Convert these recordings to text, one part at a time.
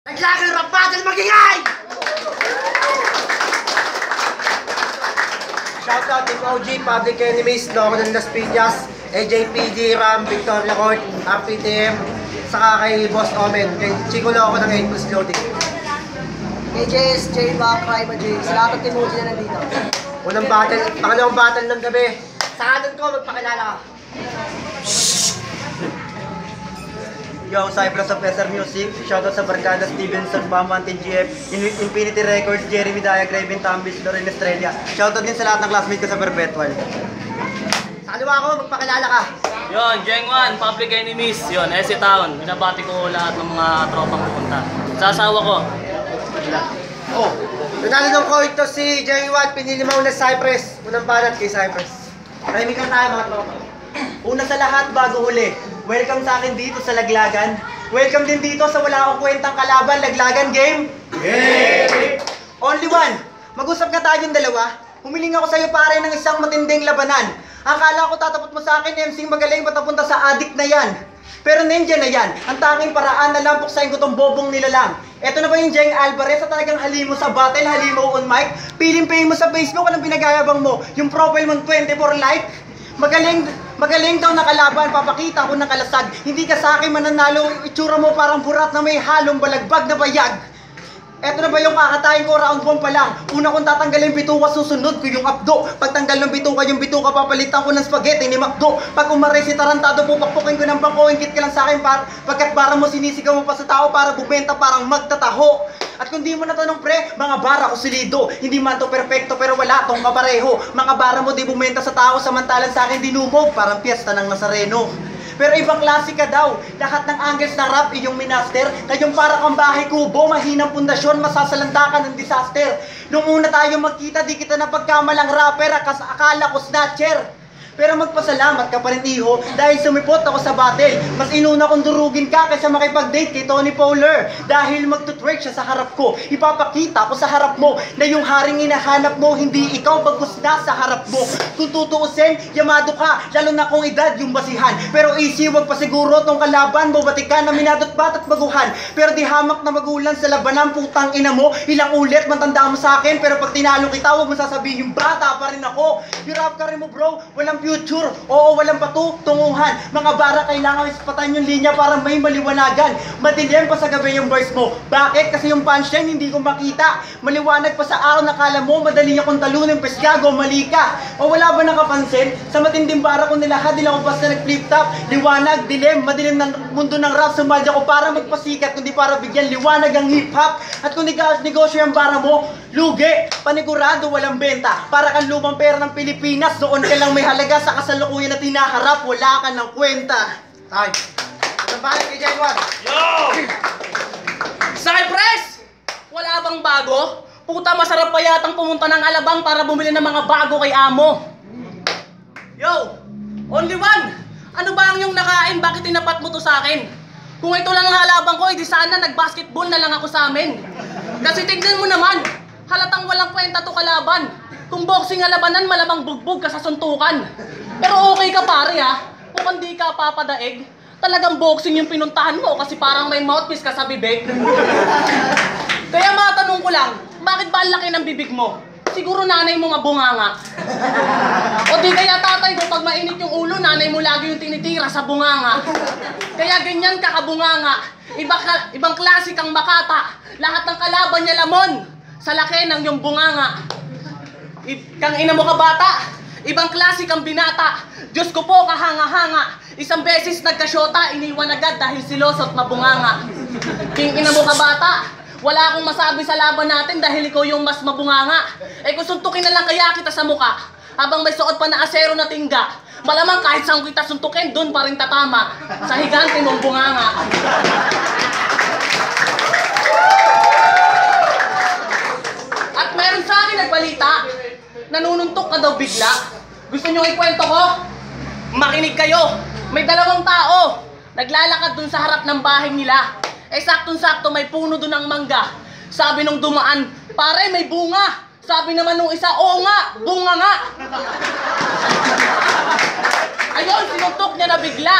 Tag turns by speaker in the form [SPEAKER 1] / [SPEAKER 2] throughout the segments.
[SPEAKER 1] Naglagan rap battle magingay! Shoutout Team OG, Public Enemies, Loco ng Las Piñas, AJPD, Ram, Victoria Court, RPTM, saka kay Boss Omen, kay Chico Loco ng 8 Plus Loading.
[SPEAKER 2] AJS, J-Back, Rima J, sa lahat ng Team OG na nandito.
[SPEAKER 1] Unang battle, pangalawang battle ng gabi. Sa kanan ko, magpakilala ka.
[SPEAKER 3] Yo, Cypress of SR Music, shoutout sa Barkada Stevenson, Pamantin GF, Infinity Records, Jeremy Daya, Graven Tambis, Loren Estrella. Shoutout din sa lahat ng classmate ko sa Perpetual.
[SPEAKER 1] Sa kaliwa ko, magpakilala ka.
[SPEAKER 4] Yon, Jeng 1, Public Enemies, yon, SC Town. Binabati ko lahat ng mga tropang pupunta. Sa asawa ko.
[SPEAKER 1] Oh, nanalo ng coin to si Jerry Watt, pinili mo na Cypress. Unang banat kay Cypress. Tahimik lang tayo mga tropa.
[SPEAKER 3] Una sa lahat, bago huli, welcome sa akin dito sa Laglagan. Welcome din dito sa wala akong kwentang kalaban, Laglagan game. Game! Only one. Mag-usap nga tayong dalawa. Humiling ako sa'yo pare ng isang matinding labanan. Akala ko tatapot mo sa akin, MC magaling patapunta sa addict na yan. Pero nandiyan na yan, ang tanging paraan na lang puksain ko tong bobong nilalang. Eto na ba yung Jeng Alvarez na talagang halimo sa battle, halimo on mic? Piling-piling mo sa Facebook, walang pinagayabang mo. Yung profile mo 24 like. Magaling daw na kalaban, papakita ko ng kalasag. Hindi ka sa akin mananalo, itsura mo parang burat na may halong balagbag na bayag. Eto na ba yung kakatayin ko, round 1 pa lang. Una kong tatanggalin bituka, susunod ko yung abdo. Pagtanggal ng bituka, yung bituka papalitan ko ng spaghetti ni Macdo. Pag umaray si Tarantado, pupakpukin ko ng bangko. Ingkit ka lang sa akin, pagkat bara mo sinisigaw mo pa sa tao para bumenta parang magtataho. At kung di mo natanong pre, mga bara ko solido. Hindi man to perfecto pero wala tong kapareho. Mga bara mo di bumenta sa tao, samantalan sa akin dinumog parang piyesta ng Nazareno. Pero ibang klase ka daw. Lahat ng angles ng rap iyong minaster. Kayong para kang bahay kubo, mahinang pundasyon, masasalanta ka ng disaster. Nung una tayo magkita, di kita na pagkamalang rapper, akala ko snatcher. Pero magpasalamat ka pa rin iho dahil sumipot ako sa battle. Mas inuna kong durugin ka kaysa makipag-date kay Tony Fowler. Dahil magtutwerk siya sa harap ko, ipapakita ko sa harap mo na yung haring hinahanap mo, hindi ikaw bagkus na sa harap mo. Kung tutuusin, yamado ka, lalo na kung edad yung basihan. Pero easy, wag pa siguro tong kalaban mo, batikan na minadot batat baguhan. Pero di hamak na magulan sa labanan, putang ina mo. Ilang ulit matanda mo sa akin, pero pag tinalo kita, wag mo sasabihin bata pa rin ako. Yung rap ka rin mo bro, walang future, oo walang patutunguhan. Mga bara kailangan ispatan yung linya para may maliwanagan. Madilim pa sa gabi yung verse mo. Bakit? Kasi yung punchline hindi ko makita. Maliwanag pa sa araw, nakala mo madali akong talunin, pesgago, mali ka. O wala ba nakapansin? Sa matinding bara ko nilahad, nila ko basta nag-flip top. Liwanag, dilim, madilim ng mundo ng rap. Sumadya ko para magpasikat, kundi para bigyan liwanag ang hip-hop. At kung negosyo yung bara mo, lugi, panigurado, walang benta. Para kang lumang pera ng Pilipinas, noon ka lang may halaga. Sa kasalukuyan na tinaharap, wala ka ng kwenta.
[SPEAKER 1] Time. Unang banat kay Jerry Watt.
[SPEAKER 4] Yo! Cypress! Wala bang bago? Puta, masarap pa yatang pumunta ng Alabang para bumili ng mga bago kay amo. Yo! Only one! Ano ba ang yung nakain? Bakit tinapat mo to sa akin? Kung ito lang ang halabang ko, edi sana nag-basketball na lang ako sa amin. Kasi tignan mo naman, halatang walang kwenta to kalaban. Kung boxing nga labanan, malamang bugbog ka sa suntukan. Pero okay ka pare ha, kung hindi ka papadaig, talagang boxing yung pinuntahan mo kasi parang may mouthpiece ka sa bibig. Kaya matanong ko lang, bakit ba ang laki ng bibig mo? Siguro nanay mo mabunganga. O di kaya tatay mo, pag mainit yung ulo, nanay mo lagi yung tinitira sa bunganga. Kaya ganyan ka kabunganga. Ibang klase kang makata. Lahat ng kalaban niya lamon. Sa laki ng yung bunganga. Kang ina mo ka bata, ibang klase kang binata. Diyos ko po kahanga-hanga. Isang beses nagkasyota, iniwan agad dahil siloso at mabunganga. King ina mo ka bata, wala akong masabi sa laban natin dahil ikaw yung mas mabunganga. Eh kung suntukin na lang kaya kita sa muka, habang may suot pa na asero na tingga, malamang kahit saan kita suntukin, dun pa rin tatama sa higante mong bunganga. At meron sa akin nagbalita, nanununtok ka daw bigla. Gusto nyo ikwento ko? Makinig kayo. May dalawang tao. Naglalakad dun sa harap ng bahay nila. Eh saktong-sakto may puno dun ng mangga. Sabi nung dumaan, pare may bunga. Sabi naman nung isa, oo nga, bunga nga. Ayun, sinuntok niya na bigla.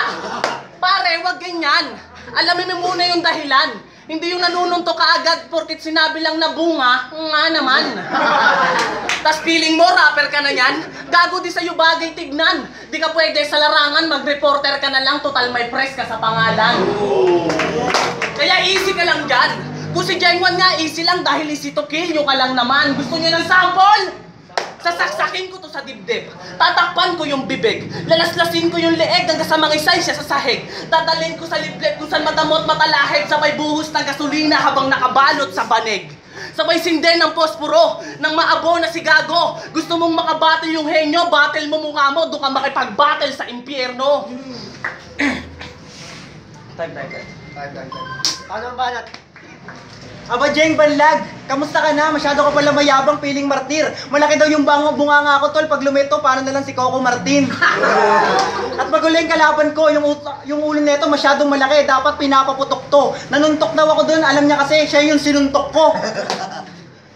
[SPEAKER 4] Pare, wag ganyan. Alamin mo muna yung dahilan. Hindi yung nanununtok ka agad porkit sinabi lang na bunga, nga naman. Tas feeling mo, rapper ka na yan? Gago di sa'yo bagay tignan. Di ka pwede sa larangan, mag-reporter ka na lang, total may press ka sa pangalan. Kaya easy ka lang dyan. Kung si Jengwan nga, easy lang dahil easy to kill nyo ka lang naman. Gusto nyo ng sample? Sasaksakin ko to sa dibdib. Tatakpan ko yung bibig. Lalaslasin ko yung leeg hanggang sa mangisay siya sa sahig. Dadalhin ko sa liblib kung saan madamot matalahib. Sabay buhos ng gasolina habang nakabalot sa banig. Sabay sinden ng posporo nang maabo na si Gago. Gusto mong makabattle yung henyo, battle mo mukha mo, doon ka makipag-battle sa impyerno.
[SPEAKER 1] Time. Paano ang banat?
[SPEAKER 3] Aba Jeng Banlag, kamusta ka na? Masyado ka pala mayabang, piling martir. Malaki daw yung bunganga ko tol, pag lumito, paano na lang si Coco Martin? At maguling kalaban ko, yung ulo nito masyadong malaki, dapat pinapaputok to. Nanuntok daw ako dun, alam niya kasi siya yung sinuntok ko.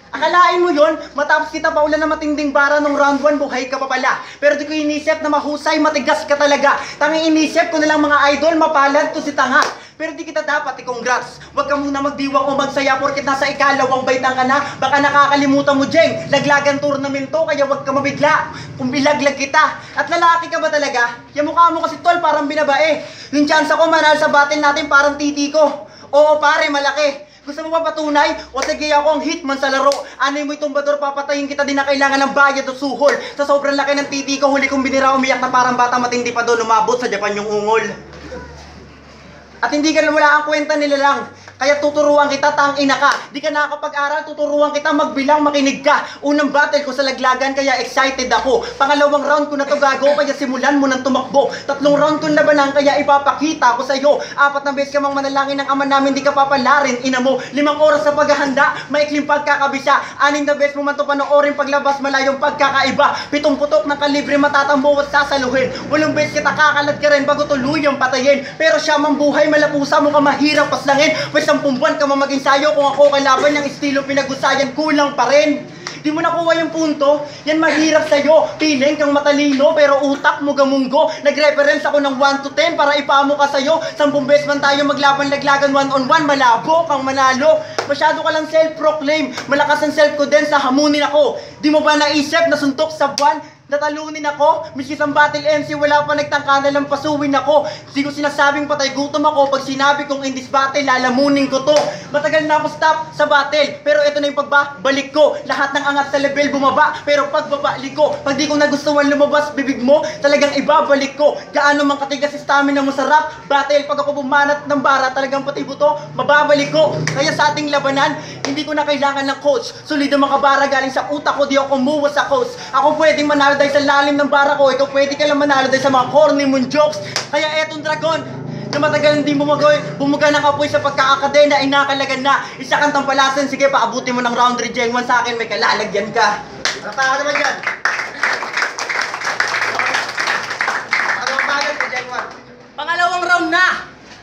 [SPEAKER 3] Akalain mo yun, matapos kita paulan na matinding bara nung round 1, buhay ka pa pala. Pero di ko inisip na mahusay, matigas ka talaga. Tanging inisip ko na lang mga idol, mapalad to si tanga. Pero di kita dapat i-congrats. Huwag ka muna magdiwang o magsaya porkit nasa ikalawang baitang ka na. Baka nakakalimutan mo, Jeng. Laglagan tournament to, kaya huwag ka mabigla kung bilaglag kita. At lalaki ka ba talaga? Yung mukha mo kasi tol, parang binabae. Yung chance ako manal sa battle natin parang titi ko. Oo pare, malaki. Gusto mo ba patunay? O sige ako ang hitman sa laro. Anay mo'y tumbador, papatayin kita din na kailangan ng bayad o suhol. Sa sobrang laki ng titi ko, huli kong binira, umiyak na parang bata matindi pa doon, umabot sa Japan yung ungol. At hindi ka wala ang kwenta nila lang. Kaya tuturuan kita, tangina ka. Di ka nakakapag-aral, tuturuan kita, magbilang, makinig ka. Unang battle ko sa laglagan, kaya excited ako. Pangalawang round ko na to gago, kaya simulan mo nang tumakbo. Tatlong round kong labanan, kaya ipapakita ko sa'yo. 4 na beses ka mang manalangin ng ama namin, di ka papalarin, ina mo. 5 oras sa paghahanda, maikling pagkakabisa. 6 na beses mo man to panoorin, paglabas malayong pagkakaiba. 7 putok ng kalibre matatambo at sasaluhin. 8 beses kita kakalad ka rin bago tuluyang patayin. Pero siya mang buhay, malapusa mo ka mahirap paslangin. 10 buwan ka mamaging sayo, kung ako kalaban ng estilo pinag-usayan, kulang pa rin. Di mo nakuha yung punto, yan mahirap sa'yo. Piling kang matalino, pero utak mo gamunggo. Nag-reference ako ng 1 to 10 para ipamo ka sa'yo. 10 beses man tayo maglaban-laglagan 1-on-1, malabo kang manalo. Masyado ka lang self-proclaim, malakas ang self ko din sa hamunin ako. Di mo ba naisip na suntok sa buwan? Natalunin ako, misis ang battle MC, wala pa nagtangka na lang pasuwin ako. Di ko sinasabing patay gutom ako, pag sinabi kong in this battle, lalamunin ko to. Matagal na ako stop sa battle, pero ito na yung pagbabalik ko. Lahat ng angat sa level bumaba, pero pagbabalik ko, pag di ko nagustuhan lumabas bibig mo, talagang ibabalik ko. Gaano man katigas stamina mo sa rap battle, pag ako bumanat ng bara, talagang pati buto, mababalik ko. Kaya sa ating labanan, hindi ko na kailangan ng coach. Solido mga bara galing sa utak ko, di ako kumuha sa coach. Ako pwedeng manalo dahil sa lalim ng bara ko, ikaw pwede ka lang manalo dahil sa mga corny mong jokes. Kaya etong dragon, na matagal hindi bumuga ng apoy sa pagkakakadena, ay nakalagan na. Isa kang tampalasan, sige paabuti mo ng round 3 Jeng 1 sa akin, may kalalagyan ka.
[SPEAKER 1] Napaka naman yan. Ano ang bagal ko, Jeng 1?
[SPEAKER 4] Pangalawang round na!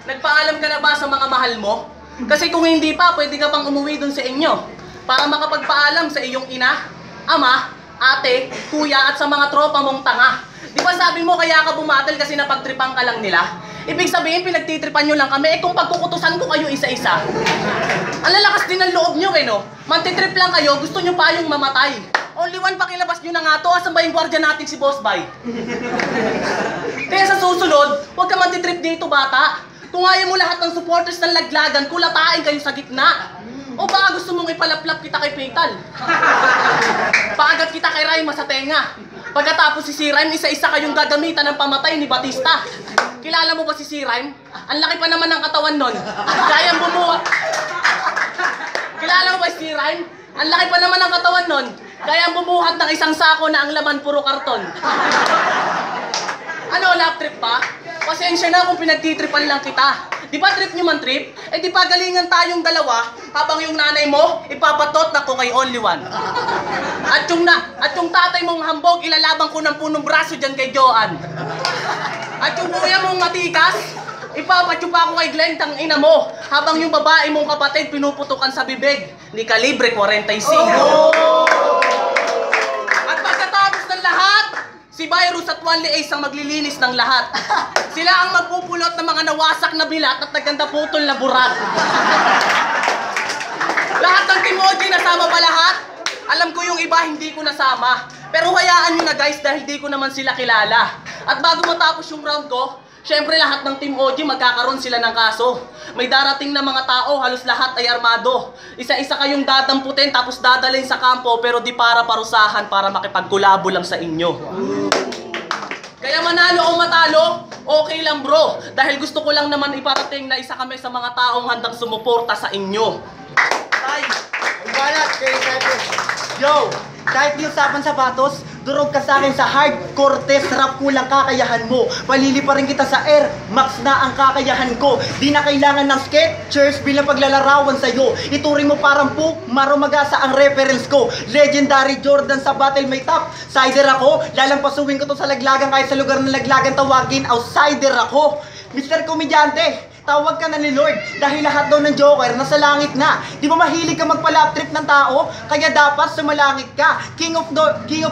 [SPEAKER 4] Nagpaalam ka na ba sa mga mahal mo? Kasi kung hindi pa, pwede ka pang umuwi dun sa inyo para makapagpaalam sa iyong ina, ama, ate, kuya at sa mga tropa mong tanga. Di ba sabi mo kaya ka bumatel kasi napagtripan ka lang nila? Ibig sabihin pinagtitripan nyo lang kami, kung pagkukutusan ko kayo isa-isa. Ang lalakas din ng loob nyo no? Mantitrip lang kayo, gusto nyo pa yung mamatay. Only 1 pakilabas nyo na nga to, asan ba yung gwardiya natin si Boss Bay? Kaya sa susunod, huwag ka mantitrip dito bata. Kung ayaw mo lahat ng supporters ng laglagan, kulatain kayo sa gitna. O baka gusto mong ipalaplap kita kay Fatal? Paagat kita kay Raima sa tenga. Pagkatapos si Sirime, isa-isa kayong gagamitan ng pamatay ni Batista. Kilala mo ba si Sirime? Ang laki pa naman ng katawan nun. Kayang bumuhat. Kilala mo ba si Sirime? Ang laki pa naman ng katawan nun. Kayang bumuhat ng isang sako na ang laman puro karton. Ano, lap trip pa? Pasensya na kung pinagtitripan lang kita. Di ba trip nyo man trip? Eh di pa galingan tayong dalawa habang yung nanay mo ipapatot na ko kay only 1. At yung tatay mong hambog ilalabang ko ng punong braso dyan kay Joan. At yung kuya mong matikas ipapatsupa ko kay Glenn tang ina mo habang yung babae mong kapatid pinuputukan sa bibig ni kalibre 45. At pagkatapos ng lahat, Si Virus at Wanli Ace ang maglilinis ng lahat. Sila ang magpupulot ng mga nawasak na bilat at naganda putol na burat. Lahat ng Team OG nasama ba lahat? Alam ko yung iba hindi ko nasama. Pero hayaan nyo na guys dahil di ko naman sila kilala. At bago matapos yung round ko, syempre lahat ng Team OG magkakaroon sila ng kaso. May darating na mga tao, halos lahat ay armado. Isa-isa kayong dadamputin tapos dadalhin sa kampo pero di para parusahan para makipagkulabo lang sa inyo. Kaya manalo o matalo, okay lang bro. Dahil gusto ko lang naman iparating na isa kami sa mga taong handang sumuporta sa inyo.
[SPEAKER 3] Tay!
[SPEAKER 1] Ang balat kay Cypress.
[SPEAKER 3] Yo! Kahit di usapan sapatos, durog ka sa akin sa hardcore test rap, kulang kakayahan mo. Palili pa rin kita sa Air Max na ang kakayahan ko. Di na kailangan ng Skechers bilang paglalarawan sa'yo. Ituring mo parang Puma Magasa ang reference ko. Legendary Jordan sa battle may top sider ako. Lalampasuin ko to sa laglagan kahit sa lugar ng laglagan tawagin outsider ako. Mr. Komedyante, tawag ka na ni Lord dahil lahat daw ng Joker nasa langit na. Di ba mahilig ka magpalap trip ng tao? Kaya dapat sumalangit ka. King of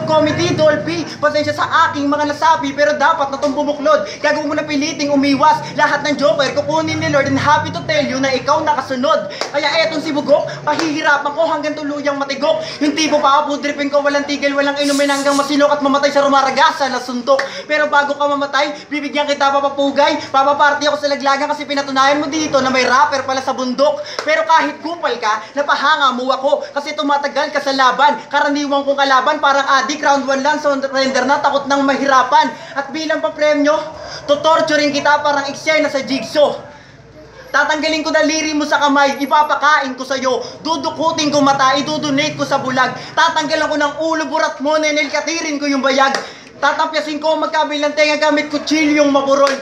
[SPEAKER 3] Comedy, Dolphy. Pasensya sa aking mga nasabi pero dapat na itong bumuklod. Gagawin mo na piliting umiwas. Lahat ng Joker kukunin ni Lord and happy to tell you na ikaw nakasunod. Kaya etong si Bugok, pahihirapan ko hanggang tuluyang matigok. Yung tipo papapudripin ko walang tigil, walang inumin hanggang masinok at mamatay sa rumaragasa na suntok. Pero bago ka mamatay, bibigyan kita papapugay. Papaparty ako sa laglagan kasi pinatunayan mo dito na may rapper pala sa bundok. Pero kahit kupal ka, napahanga mo ako kasi tumatagal ka sa laban. Karaniwang kong kalaban parang adik, round 1 lang, surrender na, takot nang mahirapan. At bilang papremyo, tutorturing kita parang eksena sa jigsaw. Tatanggalin ko daliri mo sa kamay, ipapakain ko sa'yo. Dudukutin ko mata, idudonate ko sa bulag. Tatanggalan ko ng ulo, burat mo, nenelkatirin ko yung bayag. Tatampyasin ko magkabilang tenga gamit kutsilyong mapurol.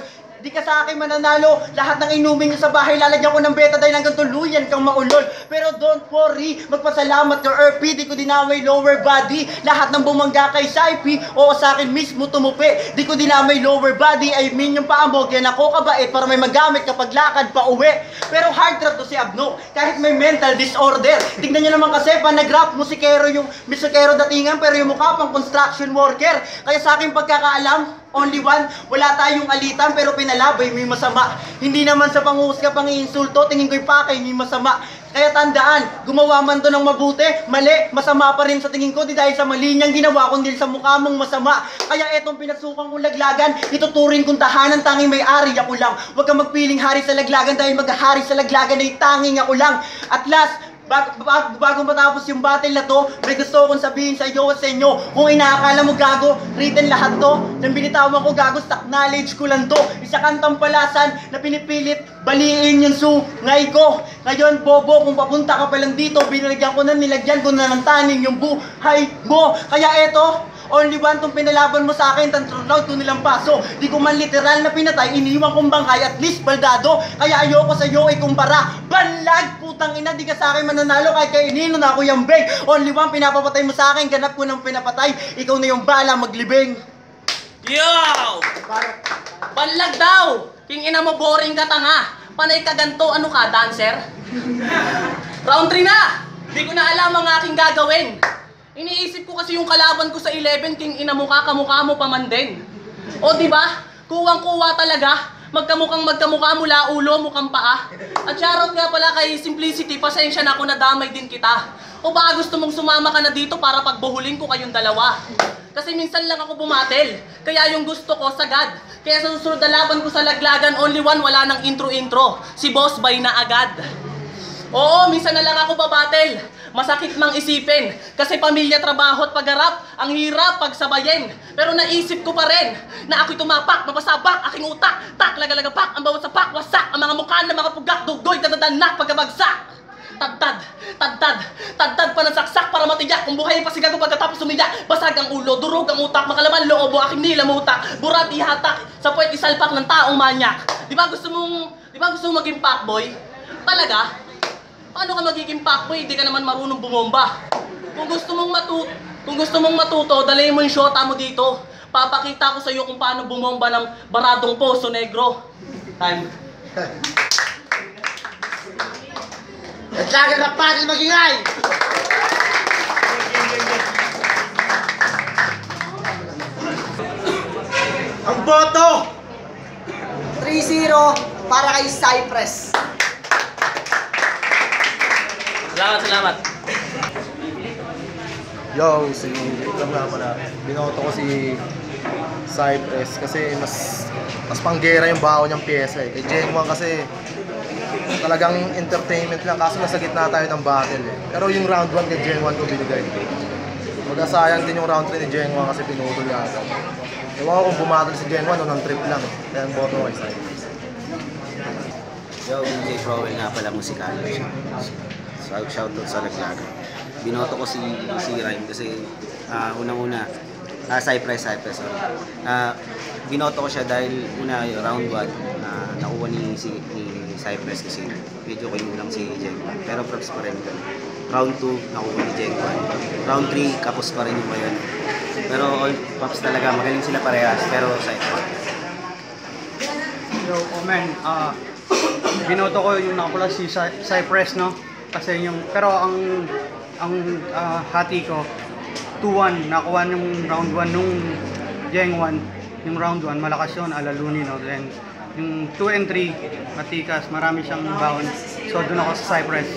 [SPEAKER 3] Di ka sa akin mananalo, lahat ng inumin nyo sa bahay, lalagyan ko ng betadine hanggang tuluyan kang maulol. Pero don't worry, magpasalamat ka RP, di ko dinamay lower body. Lahat ng bumangga kay Saipi, o sa akin mismo tumupi. Di ko dinamay lower body, I mean yung paa mo, kaya ako kabait para may magamit kapag lakad pa uwi. Pero hard trap to si Abno, kahit may mental disorder. Tignan nyo naman kasi, pa nag-rap musikero yung musikero datingan, pero yung mukha pang construction worker. Kaya sa akin pagkakaalam, only one, wala tayong alitan pero pinalabay may masama. Hindi naman sa panghusga, pang-iinsulto, tingin ko'y pakay may masama. Kaya tandaan, gumawa man to ng mabuti, mali, masama pa rin sa tingin ko. Di dahil sa mali niyang ginawa, kundi sa mukha mong masama. Kaya etong pinasukan kong laglagan, ituturing kong tahanan, tanging may-ari ako lang. Huwag kang magpiling hari sa laglagan dahil maghahari sa laglagan ay tanging ako lang. At last, bago matapos yung battle na to, may gusto kong sabihin sa iyo at sa inyo. Kung inaakala mo gago, written lahat to. Nang binitawan ko gago, stock knowledge ko lang to. Isa kang tampalasan na pinipilit baliin yung sungay ko. Ngayon bobo, kung papunta ka pa lang dito, binalagyan ko na, nilagyan ko na ng taning yung buhay mo. Kaya eto, only one tong pinalaban mo sa akin, tantrolaw ko nilang paso. Di ko man literal na pinatay, iniwan kong bangkay, at least baldado. Kaya ayoko sa'yo ay kumpara. Banlag, putang ina, di ka sa akin mananalo kahit kainino na ako yung break. Only one pinapapatay mo sa akin, ganap ko ng pinapatay. Ikaw na yung bala maglibing.
[SPEAKER 4] Yo! Banlag daw! King ina mo, boring ka tanga. Panay ka ganto, ano ka, dancer? Round 3 na! Di ko na alam ang aking gagawin. Iniisip ko kasi yung kalaban ko sa 11, king ina mo ka, kamukha mo pa man din. O diba? Kuwang-kuwa talaga. Magkamukha mula ulo, mukhang paa. At shoutout nga pala kay Simplicity, pasensya na ako, nadamay din kita. O baka gusto mong sumama ka na dito para pagbuhulin ko kayong dalawa. Kasi minsan lang ako bumatel, kaya yung gusto ko sagad. Kaya sa susunod na laban ko sa laglagan, only one, wala nang intro-intro. Si Boss Bay na agad. Oo, minsan na lang ako babatel. Masakit mang isipin. Kasi pamilya, trabaho at pagharap, ang hirap pagsabayin. Pero naisip ko pa rin na ako'y tumapak, mapasabak, aking utak. Tak, lagalagapak, ang bawat sapak, wasak. Ang mga mukha na mga pugak, dugoy, dadadanak, pagkabagsak. Tadtad pa ng saksak para matiyak. Kung buhay pa si gago pagkatapos umiyak. Basag ang ulo, durog ang utak, makalaman loobo, aking nilamutak. Burat ihatak, sa puwet isalpak ng taong manyak. Di ba gusto mong maging fuckboy? Talaga? Paano ka magiging fuckboy? Hindi ka naman marunong bumomba. Kung gusto mong matuto, dalhin mo yung shota mo dito. Papakita ko sa iyo kung paano bumomba ng baradong Poso Negro. Time.
[SPEAKER 1] Naglagan na patin magingay!
[SPEAKER 3] boto!
[SPEAKER 2] 3-0 para kay Cypress.
[SPEAKER 4] Salamat.
[SPEAKER 5] Yo, ikaw nga pala. Binoto ko si Cypress kasi mas panggera yung baho niyang pyesa eh. Kay Jengwang kasi talagang entertainment lang kaso nasa gitna tayo ng battle eh. Pero yung round 1 kay Jengwang ko binigay. Magkasayang din yung round 3 ni Jengwang kasi pinutol yata. Ewan ko kung bumatol si Jengwang noon ng trip lang eh. Kaya ang boto ko kay Cypress.
[SPEAKER 6] Yo, DJ Crowell nga pala musikal. So, shoutout sa Laglagan. Binoto ko si Rhyme kasi unang-una, Cypress, sorry. Binoto ko siya dahil una round 1 nakuha ni Cypress kasi medyo kinulang si Jengwan. Pero props pa rin doon. Round 2, nakuha ni Jengwan. Round 3, kapos pa rin yung mayon. Pero all props talaga, magaling sila parehas. Pero Cypress.
[SPEAKER 7] Yo, man, binoto ko yung nakapula si Cypress, no? Kasi yung, pero ang hati ko, 2-1, nakuha yung round 1 nung Jengwan. Yung round 1, malakas yun, alaluni, no? Then, yung 2 and 3, matikas, marami siyang baon. So, doon ako sa Cypress.